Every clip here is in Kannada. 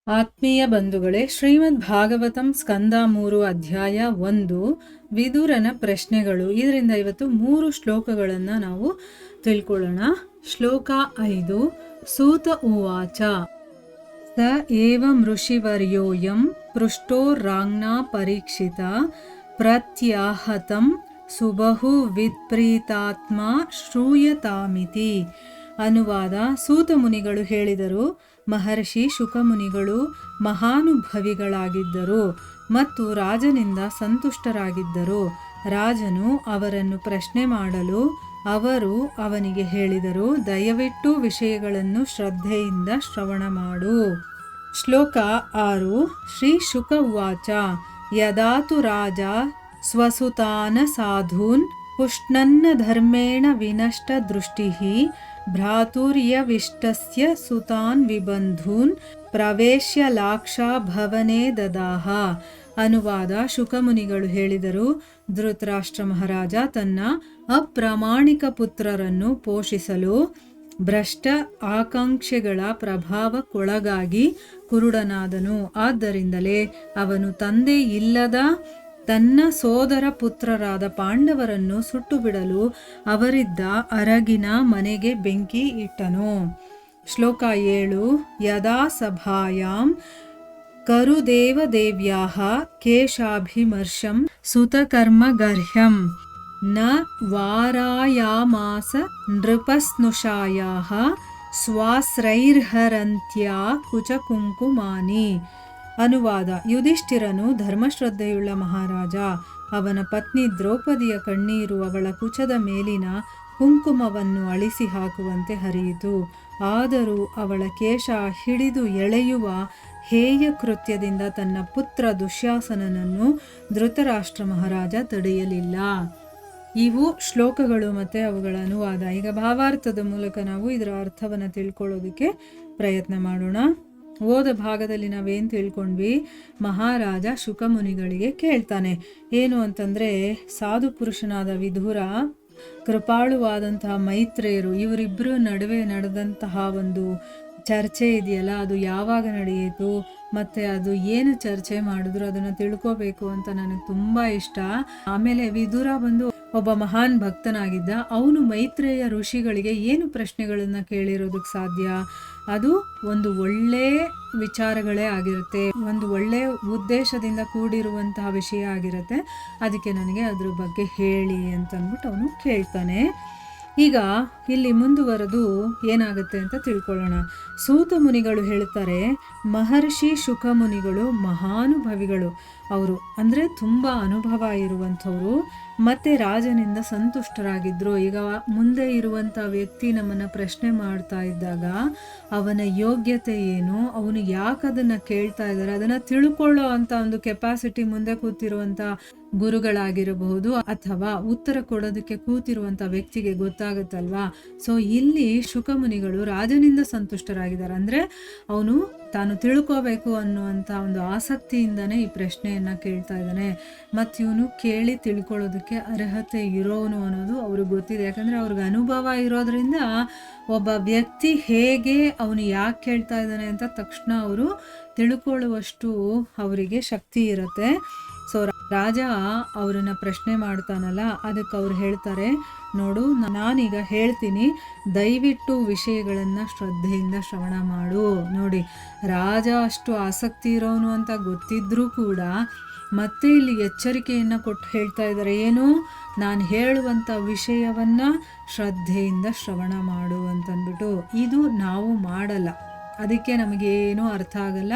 ಆತ್ಮೀಯ ಬಂಧುಗಳೇ, ಶ್ರೀಮದ್ ಭಾಗವತಂ ಸ್ಕಂದ 3 ಅಧ್ಯಾಯ 1 ವಿದುರನ ಪ್ರಶ್ನೆಗಳು. ಇದರಿಂದ ಇವತ್ತು 3 ಶ್ಲೋಕಗಳನ್ನು ನಾವು ತಿಳ್ಕೊಳ್ಳೋಣ. ಶ್ಲೋಕ 5. ಸೂತ ಉವಾಚ ಸ ಏವಂ ಋಷಿವರ್ಯೋಯಂ ಪೃಷ್ಟೋ ರಾಂಗ್ನಾ ಪರೀಕ್ಷಿತ ಪ್ರತ್ಯಾಹತಂ ಸುಬಹು ವಿಪ್ರೀತಾತ್ಮ ಶ್ರೂಯತಾಮಿತಿ. ಅನುವಾದ: ಸೂತ ಮುನಿಗಳು ಹೇಳಿದರು, ಮಹರ್ಷಿ ಶುಕಮುನಿಗಳು ಮಹಾನುಭವಿಗಳಾಗಿದ್ದರು ಮತ್ತು ರಾಜನಿಂದ ಸಂತುಷ್ಟರಾಗಿದ್ದರು. ರಾಜನು ಅವರನ್ನು ಪ್ರಶ್ನೆ ಮಾಡಲು ಅವರು ಅವನಿಗೆ ಹೇಳಿದರು, ದಯವಿಟ್ಟು ವಿಷಯಗಳನ್ನು ಶ್ರದ್ಧೆಯಿಂದ ಶ್ರವಣ ಮಾಡು. ಶ್ಲೋಕ 6. ಶ್ರೀ ಶುಕ ಉವಾಚ ಯದಾತು ರಾಜ ಸ್ವಸುತಾನ ಸಾಧೂನ್ ಪುಷ್ಣನ್ನ ಧರ್ಮೇಣ ವಿನಷ್ಟ ದೃಷ್ಟಿಃ ಭ್ರಾತುರ್ಯವಿಷ್ಟಸ್ಯ ಸುತಾನ್ ವಿಬಂಧೂನ್ ಪ್ರವೇಶ್ಯ ಲಾಕ್ಷಾ ಭವನೇ ದದಾಹ. ಅನುವಾದ: ಶುಕಮುನಿಗಳು ಹೇಳಿದರು, ಧೃತರಾಷ್ಟ್ರ ಮಹಾರಾಜ ತನ್ನ ಅಪ್ರಾಮಾಣಿಕ ಪುತ್ರರನ್ನು ಪೋಷಿಸಲು ಭ್ರಷ್ಟ ಆಕಾಂಕ್ಷೆಗಳ ಪ್ರಭಾವಕ್ಕೊಳಗಾಗಿ ಕುರುಡನಾದನು. ಆದ್ದರಿಂದಲೇ ಅವನು ತಂದೆ ಇಲ್ಲದ ತನ್ನ ಸೋದರ ಪುತ್ರರಾದ ಪಾಂಡವರನ್ನು ಸುಟ್ಟು ಬಿಡಲು ಅವರಿದ್ದ ಅರಗಿನ ಮನೆಗೆ ಬೆಂಕಿ ಇಟ್ಟನು. ಶ್ಲೋಕ 7. ಯದಾ ಸಭಾಯಾಂ ಕರುದೇವದೇವ್ಯಾಃ ಕೇಶಾಭಿಮರ್ಶಂ ಸುತಕರ್ಮಗರ್ಹ್ಯಂ ನ ವಾರಾಯಾಮಾಸ ನೃಪಸ್ನುಷಾಯಾಃ ಸ್ವಾಸ್ರೈರ್ಹರಂತ್ಯಾ ಕುಚಕುಂಕುಮಾನಿ. ಅನುವಾದ: ಯುಧಿಷ್ಠಿರನು ಧರ್ಮಶ್ರದ್ಧೆಯುಳ್ಳ ಮಹಾರಾಜ. ಅವನ ಪತ್ನಿ ದ್ರೌಪದಿಯ ಕಣ್ಣೀರು ಅವಳ ಕುಚದ ಮೇಲಿನ ಕುಂಕುಮವನ್ನು ಅಳಿಸಿ ಹಾಕುವಂತೆ ಹರಿಯಿತು. ಆದರೂ ಅವಳ ಕೇಶ ಹಿಡಿದು ಎಳೆಯುವ ಹೇಯ ಕೃತ್ಯದಿಂದ ತನ್ನ ಪುತ್ರ ದುಶ್ಯಾಸನನನ್ನು ಧೃತರಾಷ್ಟ್ರ ಮಹಾರಾಜ ತಡೆಯಲಿಲ್ಲ. ಇವು ಶ್ಲೋಕಗಳು ಮತ್ತು ಅವುಗಳ ಅನುವಾದ. ಈಗ ಭಾವಾರ್ಥದ ಮೂಲಕ ನಾವು ಇದರ ಅರ್ಥವನ್ನು ತಿಳ್ಕೊಳ್ಳೋದಕ್ಕೆ ಪ್ರಯತ್ನ ಮಾಡೋಣ. ಓದ ಭಾಗದಲ್ಲಿ ನಾವೇನು ತಿಳ್ಕೊಂಡ್ವಿ? ಮಹಾರಾಜ ಶುಕಮುನಿಗಳಿಗೆ ಕೇಳ್ತಾನೆ, ಏನು ಅಂತಂದರೆ, ಸಾಧು ಪುರುಷನಾದ ವಿದುರ, ಕೃಪಾಳುವಾದಂತಹ ಮೈತ್ರೇಯರು, ಇವರಿಬ್ಬರ ನಡುವೆ ನಡೆದಂತಹ ಒಂದು ಚರ್ಚೆ ಇದೆಯಲ್ಲ, ಅದು ಯಾವಾಗ ನಡೆಯಿತು ಮತ್ತು ಅದು ಏನು ಚರ್ಚೆ ಮಾಡಿದ್ರು ಅದನ್ನು ತಿಳ್ಕೋಬೇಕು ಅಂತ ನನಗೆ ತುಂಬ ಇಷ್ಟ. ಆಮೇಲೆ ವಿದುರ ಬಂದು ಒಬ್ಬ ಮಹಾನ್ ಭಕ್ತನಾಗಿದ್ದ. ಅವನು ಮೈತ್ರೇಯ ಋಷಿಗಳಿಗೆ ಏನು ಪ್ರಶ್ನೆಗಳನ್ನು ಕೇಳಿರೋದಕ್ಕೆ ಸಾಧ್ಯ? ಅದು ಒಂದು ಒಳ್ಳೆ ವಿಚಾರಗಳೇ ಆಗಿರುತ್ತೆ, ಒಂದು ಒಳ್ಳೆ ಉದ್ದೇಶದಿಂದ ಕೂಡಿರುವಂತಹ ವಿಷಯ ಆಗಿರುತ್ತೆ. ಅದಕ್ಕೆ ನನಗೆ ಅದ್ರ ಬಗ್ಗೆ ಹೇಳಿ ಅಂತಂದ್ಬಿಟ್ಟು ಅವನು ಕೇಳ್ತಾನೆ. ಈಗ ಇಲ್ಲಿ ಮುಂದುವರೆದು ಏನಾಗುತ್ತೆ ಅಂತ ತಿಳ್ಕೊಳ್ಳೋಣ. ಸೂತ ಮುನಿಗಳು ಹೇಳ್ತಾರೆ, ಮಹರ್ಷಿ ಶುಕಮುನಿಗಳು ಮಹಾನುಭವಿಗಳು. ಅವರು ಅಂದರೆ ತುಂಬ ಅನುಭವ ಇರುವಂಥವ್ರು ಮತ್ತು ರಾಜನಿಂದ ಸಂತುಷ್ಟರಾಗಿದ್ದರು. ಈಗ ಮುಂದೆ ಇರುವಂಥ ವ್ಯಕ್ತಿ ನಮ್ಮನ್ನು ಪ್ರಶ್ನೆ ಮಾಡ್ತಾ ಇದ್ದಾಗ ಅವನ ಯೋಗ್ಯತೆ ಏನು, ಅವನು ಯಾಕೆ ಅದನ್ನು ಕೇಳ್ತಾ ಇದ್ದಾರೆ, ಅದನ್ನು ತಿಳ್ಕೊಳ್ಳೋ ಅಂಥ ಒಂದು ಕೆಪಾಸಿಟಿ ಮುಂದೆ ಕೂತಿರುವಂಥ ಗುರುಗಳಾಗಿರಬಹುದು ಅಥವಾ ಉತ್ತರ ಕೊಡೋದಕ್ಕೆ ಕೂತಿರುವಂಥ ವ್ಯಕ್ತಿಗೆ ಗೊತ್ತಾಗುತ್ತಲ್ವಾ. ಸೊ ಇಲ್ಲಿ ಶುಕಮುನಿಗಳು ರಾಜನಿಂದ ಸಂತುಷ್ಟರಾಗಿದ್ದಾರೆ. ಅಂದರೆ ಅವನು ತಾನು ತಿಳ್ಕೋಬೇಕು ಅನ್ನುವಂಥ ಒಂದು ಆಸಕ್ತಿಯಿಂದನೇ ಈ ಪ್ರಶ್ನೆಯನ್ನು ಕೇಳ್ತಾ ಇದ್ದಾನೆ. ಮತ್ತು ಇವನು ಕೇಳಿ ತಿಳ್ಕೊಳ್ಳೋದಕ್ಕೆ ಅರ್ಹತೆ ಇರೋನು ಅನ್ನೋದು ಅವ್ರಿಗೆ ಗೊತ್ತಿದೆ. ಯಾಕಂದರೆ ಅವ್ರಿಗೆ ಅನುಭವ ಇರೋದ್ರಿಂದ ಒಬ್ಬ ವ್ಯಕ್ತಿ ಹೇಗೆ ಅವನು ಯಾಕೆ ಕೇಳ್ತಾ ಇದ್ದಾನೆ ಅಂತ ತಕ್ಷಣ ಅವರು ತಿಳ್ಕೊಳ್ಳುವಷ್ಟು ಅವರಿಗೆ ಶಕ್ತಿ ಇರುತ್ತೆ. ಸೊ ರಾಜ ಅವರನ್ನ ಪ್ರಶ್ನೆ ಮಾಡ್ತಾನಲ್ಲ, ಅದಕ್ಕೆ ಅವ್ರು ಹೇಳ್ತಾರೆ, ನೋಡು, ನಾನೀಗ ಹೇಳ್ತೀನಿ, ದಯವಿಟ್ಟು ವಿಷಯಗಳನ್ನು ಶ್ರದ್ಧೆಯಿಂದ ಶ್ರವಣ ಮಾಡು. ನೋಡಿ, ರಾಜ ಅಷ್ಟು ಆಸಕ್ತಿ ಇರೋನು ಅಂತ ಗೊತ್ತಿದ್ರೂ ಕೂಡ ಮತ್ತೆ ಇಲ್ಲಿ ಎಚ್ಚರಿಕೆಯನ್ನು ಕೊಟ್ಟು ಹೇಳ್ತಾ ಇದ್ದಾರೆ, ಏನು, ನಾನು ಹೇಳುವಂಥ ವಿಷಯವನ್ನು ಶ್ರದ್ಧೆಯಿಂದ ಶ್ರವಣ ಮಾಡು ಅಂತಂದ್ಬಿಟ್ಟು. ಇದು ನಾವು ಮಾಡಲ್ಲ, ಅದಕ್ಕೆ ನಮಗೇನೂ ಅರ್ಥ ಆಗಲ್ಲ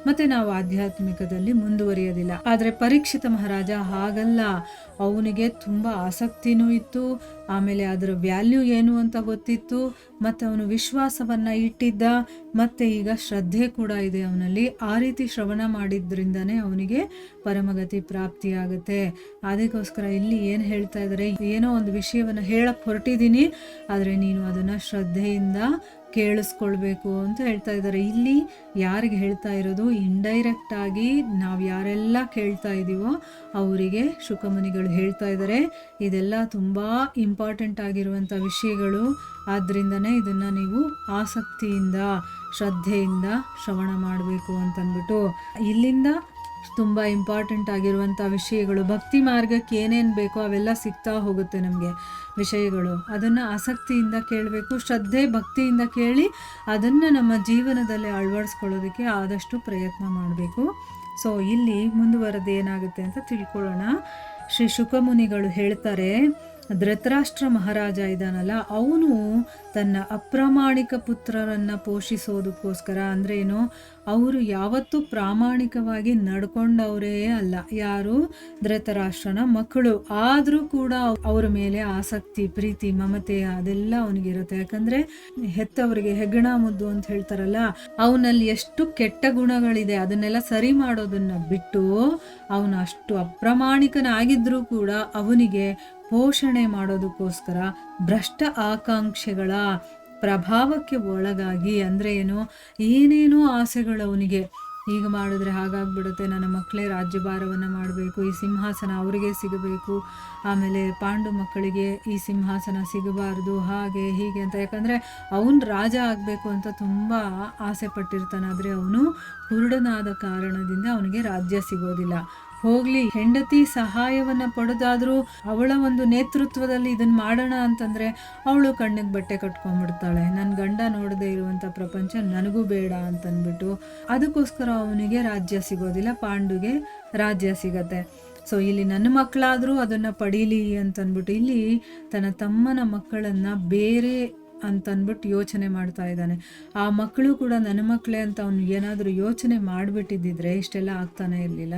ಮತ್ತು ನಾವು ಆಧ್ಯಾತ್ಮಿಕದಲ್ಲಿ ಮುಂದುವರಿಯೋದಿಲ್ಲ. ಆದರೆ ಪರೀಕ್ಷಿತ ಮಹಾರಾಜ ಹಾಗಲ್ಲ. ಅವನಿಗೆ ತುಂಬ ಆಸಕ್ತಿನೂ ಇತ್ತು, ಆಮೇಲೆ ಅದರ ವ್ಯಾಲ್ಯೂ ಏನು ಅಂತ ಗೊತ್ತಿತ್ತು, ಮತ್ತು ಅವನು ವಿಶ್ವಾಸವನ್ನು ಇಟ್ಟಿದ್ದ, ಮತ್ತು ಈಗ ಶ್ರದ್ಧೆ ಕೂಡ ಇದೆ ಅವನಲ್ಲಿ. ಆ ರೀತಿ ಶ್ರವಣ ಮಾಡಿದ್ರಿಂದನೇ ಅವನಿಗೆ ಪರಮಗತಿ ಪ್ರಾಪ್ತಿಯಾಗುತ್ತೆ. ಅದಕ್ಕೋಸ್ಕರ ಇಲ್ಲಿ ಏನು ಹೇಳ್ತಾ ಇದ್ದಾರೆ, ಏನೋ ಒಂದು ವಿಷಯವನ್ನು ಹೇಳಕ್ಕೆ ಹೊರಟಿದ್ದೀನಿ, ಆದರೆ ನೀನು ಅದನ್ನು ಶ್ರದ್ಧೆಯಿಂದ ಕೇಳಿಸ್ಕೊಳ್ಬೇಕು ಅಂತ ಹೇಳ್ತಾ ಇದ್ದಾರೆ. ಇಲ್ಲಿ ಯಾರಿಗೆ ಹೇಳ್ತಾ ಇರೋದು? ಇಂಡೈರೆಕ್ಟ್ ಆಗಿ ನಾವು ಯಾರೆಲ್ಲ ಕೇಳ್ತಾ ಇದ್ದೀವೋ ಅವರಿಗೆ ಶುಕಮುನಿಗಳು ಹೇಳ್ತಾ ಇದ್ದಾರೆ. ಇದೆಲ್ಲ ತುಂಬ ಇಂಪಾರ್ಟೆಂಟ್ ಆಗಿರುವಂಥ ವಿಷಯಗಳು. ಆದ್ದರಿಂದನೇ ಇದನ್ನು ನೀವು ಆಸಕ್ತಿಯಿಂದ ಶ್ರದ್ಧೆಯಿಂದ ಶ್ರವಣ ಮಾಡಬೇಕು ಅಂತಂದ್ಬಿಟ್ಟು. ಇಲ್ಲಿಂದ ತುಂಬ ಇಂಪಾರ್ಟೆಂಟ್ ಆಗಿರುವಂಥ ವಿಷಯಗಳು, ಭಕ್ತಿ ಮಾರ್ಗಕ್ಕೆ ಏನೇನು ಬೇಕೋ ಅವೆಲ್ಲ ಸಿಗ್ತಾ ಹೋಗುತ್ತೆ ನಮಗೆ ವಿಷಯಗಳು. ಅದನ್ನು ಆಸಕ್ತಿಯಿಂದ ಕೇಳಬೇಕು, ಶ್ರದ್ಧೆ ಭಕ್ತಿಯಿಂದ ಕೇಳಿ ಅದನ್ನು ನಮ್ಮ ಜೀವನದಲ್ಲಿ ಅಳವಡಿಸ್ಕೊಳ್ಳೋದಕ್ಕೆ ಆದಷ್ಟು ಪ್ರಯತ್ನ ಮಾಡಬೇಕು. ಸೊ ಇಲ್ಲಿ ಮುಂದುವರೆದು ಏನಾಗುತ್ತೆ ಅಂತ ತಿಳ್ಕೊಳ್ಳೋಣ. ಶ್ರೀ ಶುಕಮುನಿಗಳು ಹೇಳ್ತಾರೆ, ಧೃತರಾಷ್ಟ್ರ ಮಹಾರಾಜ ಇದ್ದಾನಲ್ಲ, ಅವನು ತನ್ನ ಅಪ್ರಾಮಾಣಿಕ ಪುತ್ರರನ್ನು ಪೋಷಿಸೋದಕ್ಕೋಸ್ಕರ, ಅಂದರೆ ಏನು, ಅವರು ಯಾವತ್ತೂ ಪ್ರಾಮಾಣಿಕವಾಗಿ ನಡ್ಕೊಂಡವರೇ ಅಲ್ಲ. ಯಾರು? ಧೃತರಾಷ್ಟ್ರನ ಮಕ್ಕಳು. ಆದರೂ ಕೂಡ ಅವ್ರ ಮೇಲೆ ಆಸಕ್ತಿ, ಪ್ರೀತಿ, ಮಮತೆ ಅದೆಲ್ಲ ಅವನಿಗಿರುತ್ತೆ. ಯಾಕಂದರೆ ಹೆತ್ತವರಿಗೆ ಹೆಗ್ಗಣ ಮುದ್ದು ಅಂತ ಹೇಳ್ತಾರಲ್ಲ, ಅವನಲ್ಲಿ ಎಷ್ಟು ಕೆಟ್ಟ ಗುಣಗಳಿದೆ ಅದನ್ನೆಲ್ಲ ಸರಿ ಮಾಡೋದನ್ನು ಬಿಟ್ಟು ಅವನು ಅಷ್ಟು ಅಪ್ರಾಮಾಣಿಕನಾಗಿದ್ದರೂ ಕೂಡ ಅವನಿಗೆ ಪೋಷಣೆ ಮಾಡೋದಕ್ಕೋಸ್ಕರ ಭ್ರಷ್ಟ ಆಕಾಂಕ್ಷೆಗಳ ಪ್ರಭಾವಕ್ಕೆ ಒಳಗಾಗಿ, ಅಂದರೆ ಏನು, ಏನೇನೋ ಆಸೆಗಳು ಅವನಿಗೆ. ಈಗ ಮಾಡಿದ್ರೆ ಹಾಗಾಗ್ಬಿಡುತ್ತೆ, ನನ್ನ ಮಕ್ಕಳೇ ರಾಜ್ಯಭಾರವನ್ನು ಮಾಡಬೇಕು, ಈ ಸಿಂಹಾಸನ ಅವರಿಗೆ ಸಿಗಬೇಕು, ಆಮೇಲೆ ಪಾಂಡು ಮಕ್ಕಳಿಗೆ ಈ ಸಿಂಹಾಸನ ಸಿಗಬಾರ್ದು, ಹಾಗೆ ಹೀಗೆ ಅಂತ. ಯಾಕಂದರೆ ಅವನು ರಾಜ ಆಗಬೇಕು ಅಂತ ತುಂಬ ಆಸೆ ಪಟ್ಟಿರ್ತಾನೆ. ಆದರೆ ಅವನು ಕುರುಡನಾದ ಕಾರಣದಿಂದ ಅವನಿಗೆ ರಾಜ್ಯ ಸಿಗೋದಿಲ್ಲ. ಹೋಗ್ಲಿ, ಹೆಂಡತಿ ಸಹಾಯವನ್ನು ಪಡೆದಾದರೂ ಅವಳ ಒಂದು ನೇತೃತ್ವದಲ್ಲಿ ಇದನ್ನು ಮಾಡೋಣ ಅಂತಂದರೆ ಅವಳು ಕಣ್ಣಿಗೆ ಬಟ್ಟೆ ಕಟ್ಕೊಂಡ್ಬಿಡ್ತಾಳೆ. ನನ್ನ ಗಂಡ ನೋಡದೇ ಇರುವಂಥ ಪ್ರಪಂಚ ನನಗೂ ಬೇಡ ಅಂತಂದ್ಬಿಟ್ಟು ಅದಕ್ಕೋಸ್ಕರ ಅವನಿಗೆ ರಾಜ್ಯ ಸಿಗೋದಿಲ್ಲ, ಪಾಂಡುಗೆ ರಾಜ್ಯ ಸಿಗತ್ತೆ. ಸೊ ಇಲ್ಲಿ ನನ್ನ ಮಕ್ಕಳಾದರೂ ಅದನ್ನು ಪಡೀಲಿ ಅಂತಂದ್ಬಿಟ್ಟು ಇಲ್ಲಿ ತನ್ನ ತಮ್ಮನ ಮಕ್ಕಳನ್ನು ಬೇರೆ ಅಂತಂದ್ಬಿಟ್ಟು ಯೋಚನೆ ಮಾಡ್ತಾ ಇದ್ದಾನೆ. ಆ ಮಕ್ಕಳು ಕೂಡ ನನ್ನ ಮಕ್ಕಳೇ ಅಂತ ಅವನು ಏನಾದರೂ ಯೋಚನೆ ಮಾಡಿಬಿಟ್ಟಿದ್ದಿದ್ರೆ ಇಷ್ಟೆಲ್ಲ ಆಗ್ತಾನೆ ಇರಲಿಲ್ಲ.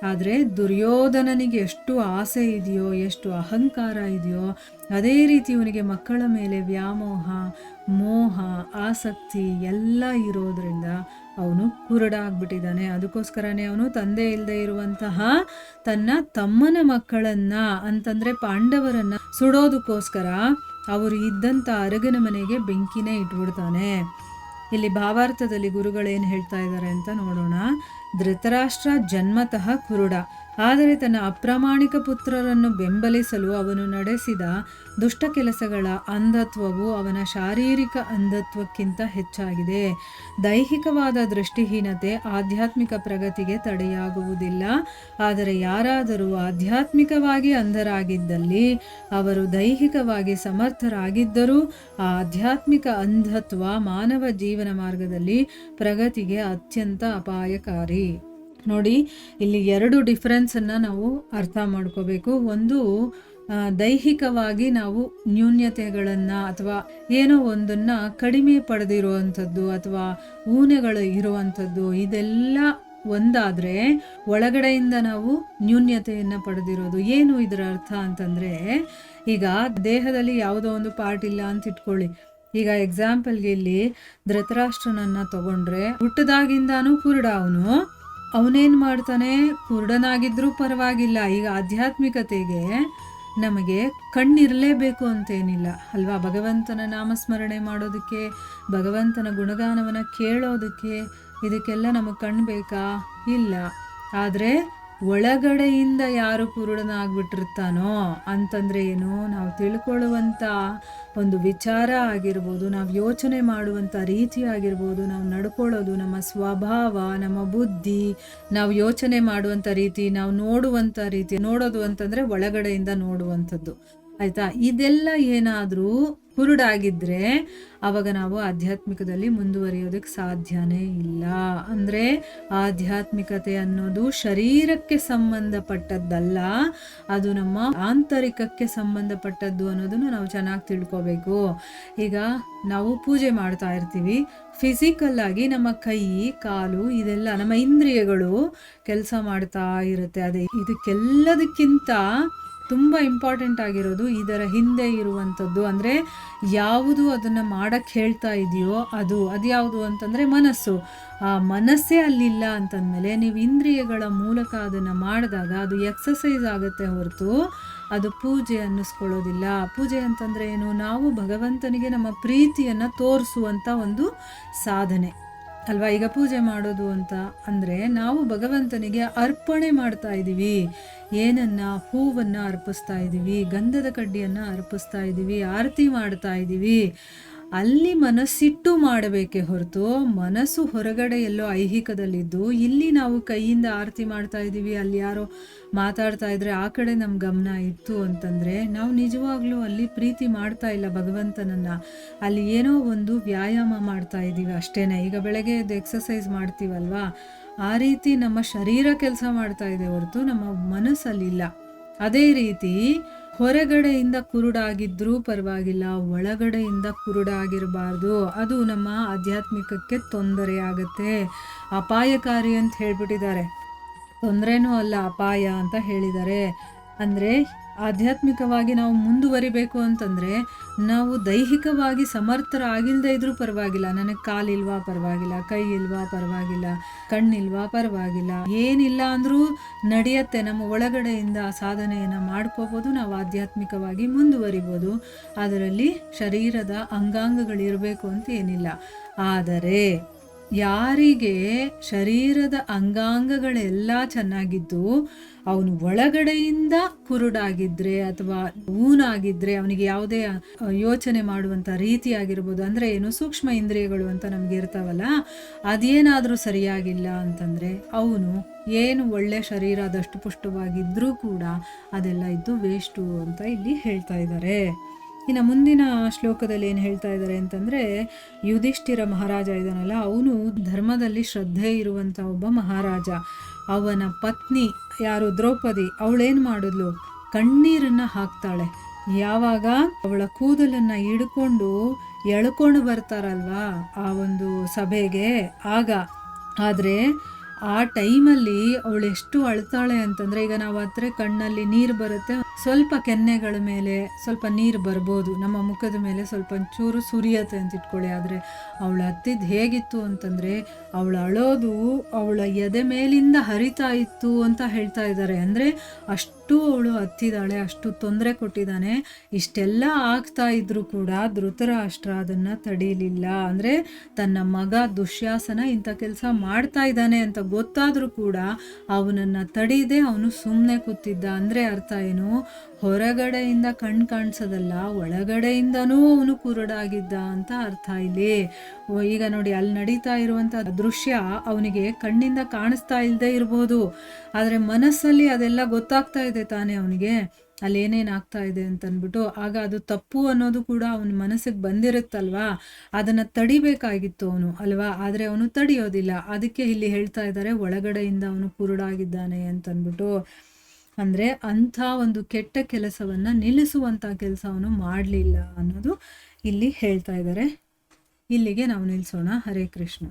ಆದರೆ ದುರ್ಯೋಧನನಿಗೆ ಎಷ್ಟು ಆಸೆ ಇದೆಯೋ, ಎಷ್ಟು ಅಹಂಕಾರ ಇದೆಯೋ, ಅದೇ ರೀತಿ ಇವನಿಗೆ ಮಕ್ಕಳ ಮೇಲೆ ವ್ಯಾಮೋಹ, ಮೋಹ, ಆಸಕ್ತಿ ಎಲ್ಲ ಇರೋದ್ರಿಂದ ಅವನು ಕುರುಡಾಗ್ಬಿಟ್ಟಿದ್ದಾನೆ. ಅದಕ್ಕೋಸ್ಕರನೇ ಅವನು ತಂದೆ ಇಲ್ಲದೆ ಇರುವಂತಹ ತನ್ನ ತಮ್ಮನ ಮಕ್ಕಳನ್ನು, ಅಂತಂದರೆ ಪಾಂಡವರನ್ನು ಸುಡೋದಕ್ಕೋಸ್ಕರ ಅವರು ಇದ್ದಂಥ ಅರಗನ ಮನೆಗೆ ಬೆಂಕಿನೇ ಇಟ್ಬಿಡ್ತಾನೆ. ಇಲ್ಲಿ ಭಾವಾರ್ಥದಲ್ಲಿ ಗುರುಗಳೇನು ಹೇಳ್ತಾ ಇದ್ದಾರೆ ಅಂತ ನೋಡೋಣ. ಧೃತರಾಷ್ಟ್ರ ಜನ್ಮತಃ ಕುರುಡ, ಆದರೆ ತನ್ನ ಅಪ್ರಾಮಾಣಿಕ ಪುತ್ರರನ್ನು ಬೆಂಬಲಿಸಲು ಅವನು ನಡೆಸಿದ ದುಷ್ಟ ಕೆಲಸಗಳ ಅಂಧತ್ವವು ಅವನ ಶಾರೀರಿಕ ಅಂಧತ್ವಕ್ಕಿಂತ ಹೆಚ್ಚಾಗಿದೆ. ದೈಹಿಕವಾದ ದೃಷ್ಟಿಹೀನತೆ ಆಧ್ಯಾತ್ಮಿಕ ಪ್ರಗತಿಗೆ ತಡೆಯಾಗುವುದಿಲ್ಲ. ಆದರೆ ಯಾರಾದರೂ ಆಧ್ಯಾತ್ಮಿಕವಾಗಿ ಅಂಧರಾಗಿದ್ದಲ್ಲಿ ಅವರು ದೈಹಿಕವಾಗಿ ಸಮರ್ಥರಾಗಿದ್ದರೂ ಆ ಆಧ್ಯಾತ್ಮಿಕ ಅಂಧತ್ವ ಮಾನವ ಜೀವನ ಮಾರ್ಗದಲ್ಲಿ ಪ್ರಗತಿಗೆ ಅತ್ಯಂತ ಅಪಾಯಕಾರಿ. ನೋಡಿ, ಇಲ್ಲಿ ಎರಡು ಡಿಫ್ರೆನ್ಸನ್ನು ನಾವು ಅರ್ಥ ಮಾಡ್ಕೋಬೇಕು. ಒಂದು, ದೈಹಿಕವಾಗಿ ನಾವು ನ್ಯೂನ್ಯತೆಗಳನ್ನು ಅಥವಾ ಏನೋ ಒಂದನ್ನು ಕಡಿಮೆ ಪಡೆದಿರುವಂಥದ್ದು ಅಥವಾ ಊನೆಗಳು ಇರುವಂಥದ್ದು ಇದೆಲ್ಲ ಒಂದಾದರೆ, ಒಳಗಡೆಯಿಂದ ನಾವು ನ್ಯೂನ್ಯತೆಯನ್ನು ಪಡೆದಿರೋದು. ಏನು ಇದರ ಅರ್ಥ ಅಂತಂದರೆ, ಈಗ ದೇಹದಲ್ಲಿ ಯಾವುದೋ ಒಂದು ಪಾರ್ಟ್ ಇಲ್ಲ ಅಂತ ಇಟ್ಕೊಳ್ಳಿ. ಈಗ ಎಕ್ಸಾಂಪಲ್ಗೆ ಇಲ್ಲಿ ಧೃತರಾಷ್ಟ್ರನನ್ನು ತಗೊಂಡ್ರೆ, ಹುಟ್ಟದಾಗಿಂದಾನು ಕುರುಡ ಅವನೇನು ಮಾಡ್ತಾನೆ, ಕುರುಡನಾಗಿದ್ರೂ ಪರವಾಗಿಲ್ಲ. ಈಗ ಆಧ್ಯಾತ್ಮಿಕತೆಗೆ ನಮಗೆ ಕಣ್ಣಿರಲೇಬೇಕು ಅಂತೇನಿಲ್ಲ ಅಲ್ವಾ? ಭಗವಂತನ ನಾಮಸ್ಮರಣೆ ಮಾಡೋದಕ್ಕೆ, ಭಗವಂತನ ಗುಣಗಾನವನ್ನು ಕೇಳೋದಕ್ಕೆ ಇದಕ್ಕೆಲ್ಲ ನಮಗೆ ಕಣ್ಣು ಬೇಕಾ? ಇಲ್ಲ. ಆದರೆ ಒಳಗಡೆಯಿಂದ ಯಾರು ಕುರುಡನಾಗ್ಬಿಟ್ಟಿರ್ತಾನೋ ಅಂತಂದರೆ ಏನು, ನಾವು ತಿಳ್ಕೊಳ್ಳುವಂಥ ಒಂದು ವಿಚಾರ ಆಗಿರ್ಬೋದು, ನಾವು ಯೋಚನೆ ಮಾಡುವಂಥ ರೀತಿ ಆಗಿರ್ಬೋದು, ನಾವು ನಡ್ಕೊಳ್ಳೋದು, ನಮ್ಮ ಸ್ವಭಾವ, ನಮ್ಮ ಬುದ್ಧಿ, ನಾವು ಯೋಚನೆ ಮಾಡುವಂಥ ರೀತಿ, ನಾವು ನೋಡುವಂಥ ರೀತಿ. ನೋಡೋದು ಅಂತಂದರೆ ಒಳಗಡೆಯಿಂದ ನೋಡುವಂಥದ್ದು, ಆಯಿತಾ? ಇದೆಲ್ಲ ಏನಾದರೂ ಕುರುಡಾಗಿದ್ದರೆ ಆವಾಗ ನಾವು ಆಧ್ಯಾತ್ಮಿಕದಲ್ಲಿ ಮುಂದುವರಿಯೋದಕ್ಕೆ ಸಾಧ್ಯನೇ ಇಲ್ಲ. ಅಂದರೆ ಆಧ್ಯಾತ್ಮಿಕತೆ ಅನ್ನೋದು ಶರೀರಕ್ಕೆ ಸಂಬಂಧಪಟ್ಟದ್ದಲ್ಲ, ಅದು ನಮ್ಮ ಆಂತರಿಕಕ್ಕೆ ಸಂಬಂಧಪಟ್ಟದ್ದು ಅನ್ನೋದನ್ನು ನಾವು ಚೆನ್ನಾಗಿ ತಿಳ್ಕೊಬೇಕು. ಈಗ ನಾವು ಪೂಜೆ ಮಾಡ್ತಾ ಇರ್ತೀವಿ, ಫಿಸಿಕಲ್ ಆಗಿ ನಮ್ಮ ಕೈ, ಕಾಲು ಇದೆಲ್ಲ ನಮ್ಮ ಇಂದ್ರಿಯಗಳು ಕೆಲಸ ಮಾಡ್ತಾ ಇರುತ್ತೆ. ಅದೇ ಇದಕ್ಕೆಲ್ಲದಕ್ಕಿಂತ ತುಂಬ ಇಂಪಾರ್ಟೆಂಟ್ ಆಗಿರೋದು ಇದರ ಹಿಂದೆ ಇರುವಂಥದ್ದು. ಅಂದರೆ ಯಾವುದು ಅದನ್ನು ಮಾಡೋಕ್ಕೆ ಹೇಳ್ತಾ ಇದೆಯೋ ಅದು ಯಾವುದು ಅಂತಂದರೆ ಮನಸ್ಸು. ಆ ಮನಸ್ಸೇ ಅಲ್ಲಿಲ್ಲ ಅಂತಂದಮೇಲೆ ನೀವು ಇಂದ್ರಿಯಗಳ ಮೂಲಕ ಅದನ್ನು ಮಾಡಿದಾಗ ಅದು ಎಕ್ಸಸೈಸ್ ಆಗುತ್ತೆ ಹೊರತು ಅದು ಪೂಜೆ ಅನ್ನಿಸ್ಕೊಳ್ಳೋದಿಲ್ಲ. ಪೂಜೆ ಅಂತಂದರೆ ಏನು, ನಾವು ಭಗವಂತನಿಗೆ ನಮ್ಮ ಪ್ರೀತಿಯನ್ನು ತೋರಿಸುವಂಥ ಒಂದು ಸಾಧನೆ ಅಲ್ವಾ? ಈಗ ಪೂಜೆ ಮಾಡೋದು ಅಂತ ಅಂದರೆ ನಾವು ಭಗವಂತನಿಗೆ ಅರ್ಪಣೆ ಮಾಡ್ತಾ ಇದ್ದೀವಿ. ಏನನ್ನು? ಹೂವನ್ನು ಅರ್ಪಿಸ್ತಾ ಇದ್ದೀವಿ, ಗಂಧದ ಕಡ್ಡಿಯನ್ನು ಅರ್ಪಿಸ್ತಾ ಇದ್ದೀವಿ, ಆರತಿ ಮಾಡ್ತಾ ಇದ್ದೀವಿ. ಅಲ್ಲಿ ಮನಸ್ಸಿಟ್ಟು ಮಾಡಬೇಕೇ ಹೊರತು ಮನಸ್ಸು ಹೊರಗಡೆ ಎಲ್ಲೋ ಐಹಿಕದಲ್ಲಿದ್ದು, ಇಲ್ಲಿ ನಾವು ಕೈಯಿಂದ ಆರತಿ ಮಾಡ್ತಾ ಇದ್ದೀವಿ, ಅಲ್ಲಿ ಯಾರೋ ಮಾತಾಡ್ತಾ ಇದ್ರೆ ಆ ಕಡೆ ನಮ್ಮ ಗಮನ ಇತ್ತು ಅಂತಂದರೆ ನಾವು ನಿಜವಾಗ್ಲೂ ಅಲ್ಲಿ ಪ್ರೀತಿ ಮಾಡ್ತಾ ಇಲ್ಲ ಭಗವಂತನನ್ನು. ಅಲ್ಲಿ ಏನೋ ಒಂದು ವ್ಯಾಯಾಮ ಮಾಡ್ತಾ ಇದ್ದೀವಿ ಅಷ್ಟೇ. ಈಗ ಬೆಳಗ್ಗೆ ಎದ್ದು ಎಕ್ಸಸೈಸ್ ಮಾಡ್ತೀವಲ್ವಾ, ಆ ರೀತಿ ನಮ್ಮ ಶರೀರ ಕೆಲಸ ಮಾಡ್ತಾ ಇದೆ ಹೊರತು ನಮ್ಮ ಮನಸ್ಸಲ್ಲಿಲ್ಲ. ಅದೇ ರೀತಿ ಹೊರಗಡೆಯಿಂದ ಕುರುಡಾಗಿದ್ರೂ ಪರವಾಗಿಲ್ಲ, ಒಳಗಡೆಯಿಂದ ಕುರುಡಾಗಿರಬಾರ್ದು. ಅದು ನಮ್ಮ ಆಧ್ಯಾತ್ಮಿಕಕ್ಕೆ ತೊಂದರೆ ಆಗುತ್ತೆ, ಅಪಾಯಕಾರಿ ಅಂತ ಹೇಳ್ಬಿಟ್ಟಿದ್ದಾರೆ. ತೊಂದರೆನೂ ಅಲ್ಲ, ಅಪಾಯ ಅಂತ ಹೇಳಿದ್ದಾರೆ. ಅಂದರೆ ಆಧ್ಯಾತ್ಮಿಕವಾಗಿ ನಾವು ಮುಂದುವರಿಬೇಕು ಅಂತಂದರೆ ನಾವು ದೈಹಿಕವಾಗಿ ಸಮರ್ಥರಾಗಿಲ್ಲದೆ ಇದ್ರೂ ಪರವಾಗಿಲ್ಲ. ನನಗೆ ಕಾಲಿಲ್ವಾ ಪರವಾಗಿಲ್ಲ, ಕೈ ಇಲ್ವಾ ಪರವಾಗಿಲ್ಲ, ಕಣ್ಣಿಲ್ವಾ ಪರವಾಗಿಲ್ಲ, ಏನಿಲ್ಲ ಅಂದರೂ ನಡೆಯುತ್ತೆ. ನಮ್ಮ ಒಳಗಡೆಯಿಂದ ಸಾಧನೆಯನ್ನು ಮಾಡ್ಕೋಬೋದು, ನಾವು ಆಧ್ಯಾತ್ಮಿಕವಾಗಿ ಮುಂದುವರಿಬೋದು. ಅದರಲ್ಲಿ ಶರೀರದ ಅಂಗಾಂಗಗಳಿರಬೇಕು ಅಂತ ಏನಿಲ್ಲ. ಆದರೆ ಯಾರಿಗೆ ಶರೀರದ ಅಂಗಾಂಗಗಳೆಲ್ಲ ಚೆನ್ನಾಗಿದ್ದು ಅವನು ಒಳಗಡೆಯಿಂದ ಕುರುಡಾಗಿದ್ದರೆ ಅಥವಾ ಊನಾಗಿದ್ದರೆ, ಅವನಿಗೆ ಯಾವುದೇ ಯೋಚನೆ ಮಾಡುವಂಥ ರೀತಿ ಆಗಿರ್ಬೋದು, ಅಂದರೆ ಏನು ಸೂಕ್ಷ್ಮ ಇಂದ್ರಿಯಗಳು ಅಂತ ನಮಗೆ ಇರ್ತಾವಲ್ಲ, ಅದೇನಾದರೂ ಸರಿಯಾಗಿಲ್ಲ ಅಂತಂದರೆ ಅವನು ಏನು ಒಳ್ಳೆ ಶರೀರ ಅದಷ್ಟು ಪುಷ್ಟವಾಗಿದ್ದರೂ ಕೂಡ ಅದೆಲ್ಲ ಇದ್ದು ವೇಸ್ಟು ಅಂತ ಇಲ್ಲಿ ಹೇಳ್ತಾ ಇದ್ದಾರೆ. ಇನ್ನು ಮುಂದಿನ ಶ್ಲೋಕದಲ್ಲಿ ಏನು ಹೇಳ್ತಾ ಇದ್ದಾರೆ ಅಂತಂದರೆ, ಯುಧಿಷ್ಠಿರ ಮಹಾರಾಜ ಇದ್ದಾನಲ್ಲ, ಅವನು ಧರ್ಮದಲ್ಲಿ ಶ್ರದ್ಧೆ ಇರುವಂಥ ಒಬ್ಬ ಮಹಾರಾಜ. ಅವನ ಪತ್ನಿ ಯಾರು ದ್ರೌಪದಿ, ಅವಳೇನು ಮಾಡಿದ್ಲು, ಕಣ್ಣೀರನ್ನು ಹಾಕ್ತಾಳೆ. ಯಾವಾಗ ಅವಳ ಕೂದಲನ್ನು ಹಿಡ್ಕೊಂಡು ಎಳ್ಕೊಂಡು ಬರ್ತಾರಲ್ವಾ ಆ ಒಂದು ಸಭೆಗೆ, ಆಗ. ಆದರೆ ಆ ಟೈಮಲ್ಲಿ ಅವಳು ಎಷ್ಟು ಅಳ್ತಾಳೆ ಅಂತಂದರೆ, ಈಗ ನಾವು ಹತ್ರ ಕಣ್ಣಲ್ಲಿ ನೀರು ಬರುತ್ತೆ, ಸ್ವಲ್ಪ ಕೆನ್ನೆಗಳ ಮೇಲೆ ಸ್ವಲ್ಪ ನೀರು ಬರ್ಬೋದು, ನಮ್ಮ ಮುಖದ ಮೇಲೆ ಸ್ವಲ್ಪ ಚೂರು ಸುರಿಯತ್ತೆ ಅಂತ ಇಟ್ಕೊಳ್ಳಿ. ಆದರೆ ಅವಳು ಹತ್ತಿದ್ದು ಹೇಗಿತ್ತು ಅಂತಂದರೆ, ಅವಳು ಅಳೋದು ಅವಳ ಎದೆ ಮೇಲಿಂದ ಹರಿತಾ ಇತ್ತು ಅಂತ ಹೇಳ್ತಾ ಇದ್ದಾರೆ. ಅಂದರೆ ಅಷ್ಟು ಅವಳು ಹತ್ತಿದಾಳೆ, ಅಷ್ಟು ತೊಂದರೆ ಕೊಟ್ಟಿದ್ದಾನೆ. ಇಷ್ಟೆಲ್ಲ ಆಗ್ತಾ ಇದ್ರೂ ಕೂಡ ಧೃತರಾಷ್ಟ್ರ ಅದನ್ನು ತಡೀಲಿಲ್ಲ. ಅಂದರೆ ತನ್ನ ಮಗ ದುಶ್ಯಾಸನ ಇಂಥ ಕೆಲಸ ಮಾಡ್ತಾ ಇದ್ದಾನೆ ಅಂತ ಗೊತ್ತಾದರೂ ಕೂಡ ಅವನನ್ನು ತಡೀದೆ ಅವನು ಸುಮ್ಮನೆ ಕೂತಿದ್ದ. ಅಂದರೆ ಅರ್ಥ ಏನು, ಹೊರಗಡೆಯಿಂದ ಕಣ್ಣು ಕಾಣಿಸೋದಲ್ಲ, ಒಳಗಡೆಯಿಂದನೂ ಅವನು ಕುರುಡಾಗಿದ್ದ ಅಂತ ಅರ್ಥ ಇಲ್ಲಿ. ಈಗ ನೋಡಿ, ಅಲ್ಲಿ ನಡೀತಾ ಇರುವಂಥ ದೃಶ್ಯ ಅವನಿಗೆ ಕಣ್ಣಿಂದ ಕಾಣಿಸ್ತಾ ಇಲ್ಲದೆ ಇರ್ಬೋದು, ಆದರೆ ಮನಸ್ಸಲ್ಲಿ ಅದೆಲ್ಲ ಗೊತ್ತಾಗ್ತಾ ಇದೆ ತಾನೇ ಅವನಿಗೆ, ಅಲ್ಲಿ ಏನೇನು ಆಗ್ತಾ ಇದೆ ಅಂತಂದ್ಬಿಟ್ಟು. ಆಗ ಅದು ತಪ್ಪು ಅನ್ನೋದು ಕೂಡ ಅವನ ಮನಸ್ಸಿಗೆ ಬಂದಿರುತ್ತಲ್ವಾ, ಅದನ್ನು ತಡಿಬೇಕಾಗಿತ್ತು ಅವನು ಅಲ್ವಾ, ಆದರೆ ಅವನು ತಡಿಯೋದಿಲ್ಲ. ಅದಕ್ಕೆ ಇಲ್ಲಿ ಹೇಳ್ತಾ ಇದ್ದಾರೆ ಒಳಗಡೆಯಿಂದ ಅವನು ಕುರುಡಾಗಿದ್ದಾನೆ ಅಂತಂದ್ಬಿಟ್ಟು. ಅಂದರೆ ಅಂಥ ಒಂದು ಕೆಟ್ಟ ಕೆಲಸವನ್ನು ನಿಲ್ಲಿಸುವಂಥ ಕೆಲಸ ಅವನು ಮಾಡಲಿಲ್ಲ ಅನ್ನೋದು ಇಲ್ಲಿ ಹೇಳ್ತಾ ಇದ್ದಾರೆ. ಇಲ್ಲಿಗೆ ನಾವು ನಿಲ್ಲಿಸೋಣ. ಹರೇ ಕೃಷ್ಣ.